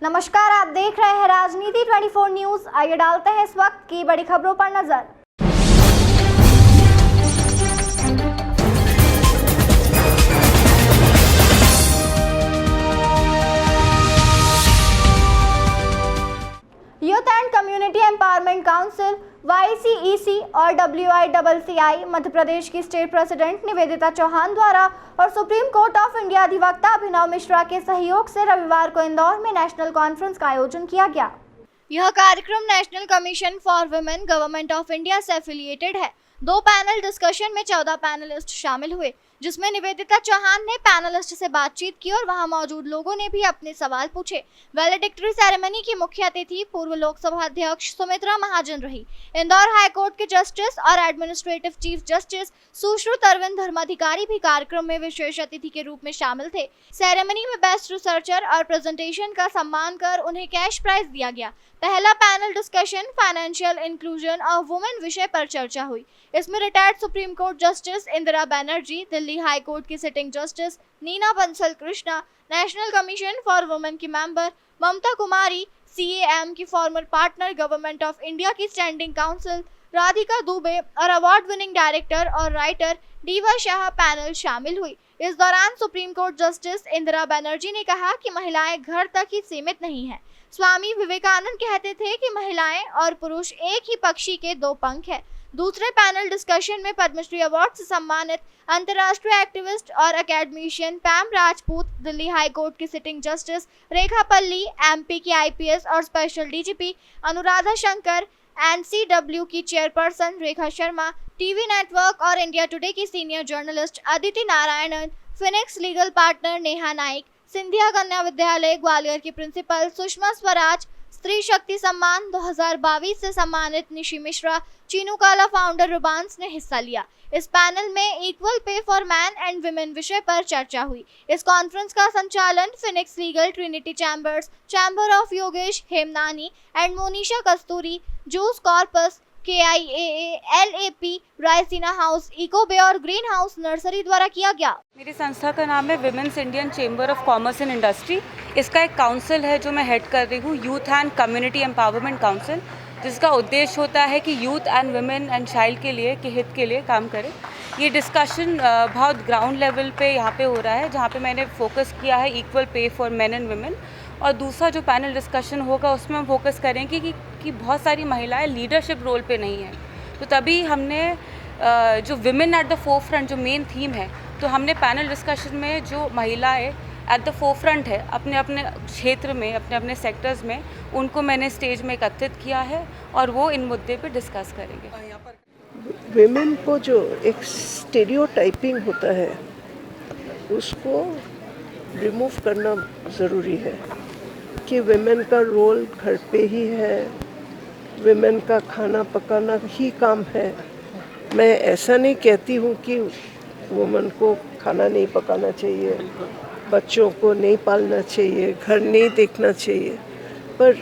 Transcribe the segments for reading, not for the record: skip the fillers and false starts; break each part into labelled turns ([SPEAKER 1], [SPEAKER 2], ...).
[SPEAKER 1] नमस्कार, आप देख रहे हैं राजनीति 24 न्यूज। आइए डालते हैं इस वक्त की बड़ी खबरों पर नजर। Youth and community empowerment council YCEC और WICCI मध्य प्रदेश की स्टेट प्रेसिडेंट निवेदिता चौहान द्वारा और सुप्रीम कोर्ट ऑफ इंडिया अधिवक्ता अभिनव मिश्रा के सहयोग से रविवार को इंदौर में नेशनल कॉन्फ्रेंस का आयोजन किया गया। यह कार्यक्रम national commission for women government of India से एफिलिएटेड है। 2 पैनल डिस्कशन में 14 पैनलिस्ट शामिल हुए, जिसमें निवेदिता चौहान ने पैनलिस्ट से बातचीत की और वहां मौजूद लोगों ने भी अपने सवाल पूछे। वैलेडिक्टरी सेरेमनी की मुख्य अतिथि पूर्व लोकसभा अध्यक्ष सुमित्रा महाजन रही। इंदौर हाई कोर्ट के जस्टिस और administrative chief justice Sushrut Arvind Dharmadhikari भी कार्यक्रम में विशेष अतिथि के रूप में शामिल थे। सेरेमनी में बेस्ट रिसर्चर और प्रेजेंटेशन का सम्मान कर उन्हें कैश प्राइज दिया गया। पहला panel discussion financial inclusion of women विषय पर चर्चा हुई। इसमें retired supreme court justice Indira Banerjee, Delhi high court की sitting justice Neena Bansal Krishna, national commission for women की मेंबर ममता कुमारी, CAM की former partner government of India की स्टैंडिंग काउंसिल राधिका दुबे और अवार्ड विनिंग डायरेक्टर और राइटर डीवा शाह पैनल शामिल हुई। इस दौरान supreme court justice Indira Banerjee ने कहा कि महिलाएं घर तक ही सीमित नहीं हैं। स्वामी विवेकानंद कहते थे कि महिलाएं और पुरुष एक ही पक्षी के 2 पंख हैं। दूसरे पैनल डिस्कशन में पद्मश्री अवार्ड से सम्मानित अंतर्राष्ट्रीय एक्टिविस्ट और academician पैम Rajput, Delhi high court की सिटिंग जस्टिस रेखा पल्ली, MP की IPS और special DGP Anuradha Shankar, NCW की chairperson Rekha Sharma, TV network और इंडिया टुडे की senior journalist Aditi Narayanan, Phoenix legal partner Neha Naik, Scindia कन्या विद्यालय ग्वालियर की प्रिंसिपल सुषमा स्वराज, स्त्री शक्ति सम्मान 2022 से सम्मानित निशी मिश्रा, चीनू काला फाउंडर रुबांस ने हिस्सा लिया। इस पैनल में equal pay for man and women विषय पर चर्चा हुई। इस कॉन्फ्रेंस का संचालन Phoenix Legal, Trinity Chambers, chamber of Yogesh Hemnani and Monisha Kasturi, जूस Corp, KIAA, LAP, Raisina House, Eco Bay और ग्रीन हाउस नर्सरी द्वारा किया गया।
[SPEAKER 2] मेरी संस्था का नाम है women's Indian chamber of commerce and industry. इसका एक काउंसिल है जो मैं हेड कर रही हूँ, youth and community empowerment council, जिसका उद्देश्य होता है कि youth and women and child के लिए, के हित के लिए काम करें। ये डिस्कशन बहुत ग्राउंड लेवल पे यहाँ पे हो रहा है, जहाँ पे मैंने फोकस किया है equal pay for main and women. और दूसरा जो पैनल डिस्कशन होगा उसमें हम फोकस करेंगे कि बहुत सारी महिलाएं लीडरशिप रोल पे नहीं हैं। तो तभी हमने जो विमेन एट द फोरफ्रंट जो मेन थीम है, तो हमने पैनल डिस्कशन में जो महिलाएं एट द फोरफ्रंट है अपने अपने क्षेत्र में, अपने अपने सेक्टर्स में, उनको मैंने स्टेज में एकत्रित किया है और वो इन मुद्दे पे डिस्कस करेंगे।
[SPEAKER 3] विमेन को जो एक स्टेरियोटाइपिंग होता है उसको रिमूव करना ज़रूरी है कि विमेन का रोल घर पे ही है, विमेन का खाना पकाना ही काम है। मैं ऐसा नहीं कहती हूँ कि वुमेन को खाना नहीं पकाना चाहिए, बच्चों को नहीं पालना चाहिए, घर नहीं देखना चाहिए, पर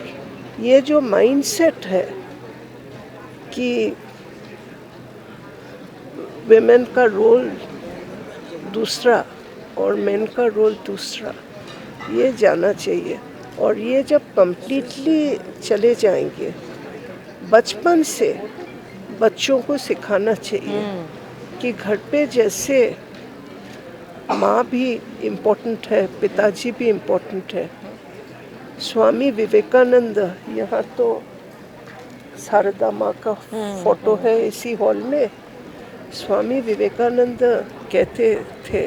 [SPEAKER 3] ये जो माइंडसेट है कि विमेन का रोल दूसरा और मेन का रोल दूसरा, ये जाना चाहिए। और ये जब कम्प्लीटली चले जाएंगे, बचपन से बच्चों को सिखाना चाहिए कि घर पे जैसे माँ भी इम्पोर्टेंट है, पिताजी भी इम्पोर्टेंट है। स्वामी विवेकानंद, यहाँ तो शारदा माँ का फोटो है इसी हॉल में। स्वामी विवेकानंद कहते थे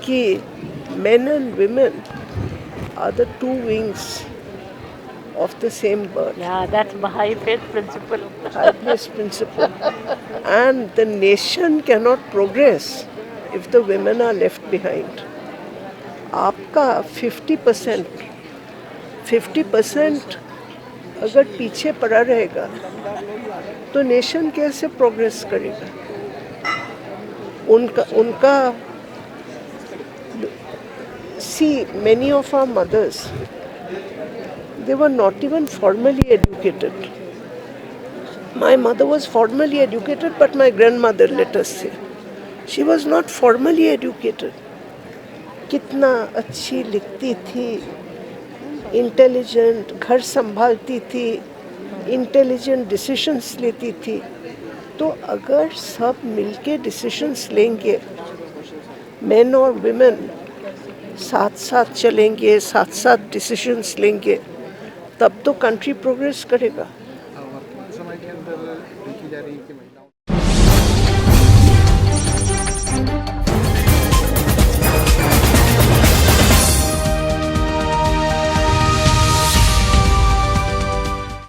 [SPEAKER 3] कि men and women are the 2 wings of the same bird.
[SPEAKER 4] Yeah, that's Baha'i faith principle.
[SPEAKER 3] Highest principle. And the nation cannot progress if the women are left behind. आपका 50% अगर पीछे पड़ा रहेगा तो नेशन कैसे प्रोग्रेस करेगा? उनका see, many of our mothers, they were not even formally educated. My mother was formally educated, but my grandmother, let us say, she was not formally educated. कितना अच्छी लिखती थी, इंटेलिजेंट, घर संभालती थी, इंटेलिजेंट डिसीजंस लेती थी। तो अगर सब मिलके डिसीजंस लेंगे, मेन और विमेन साथ साथ चलेंगे, साथ साथ डिसीजंस लेंगे, तब तो कंट्री प्रोग्रेस करेगा।
[SPEAKER 5] वर्तमान समय के अंदर देखी जा रही है कि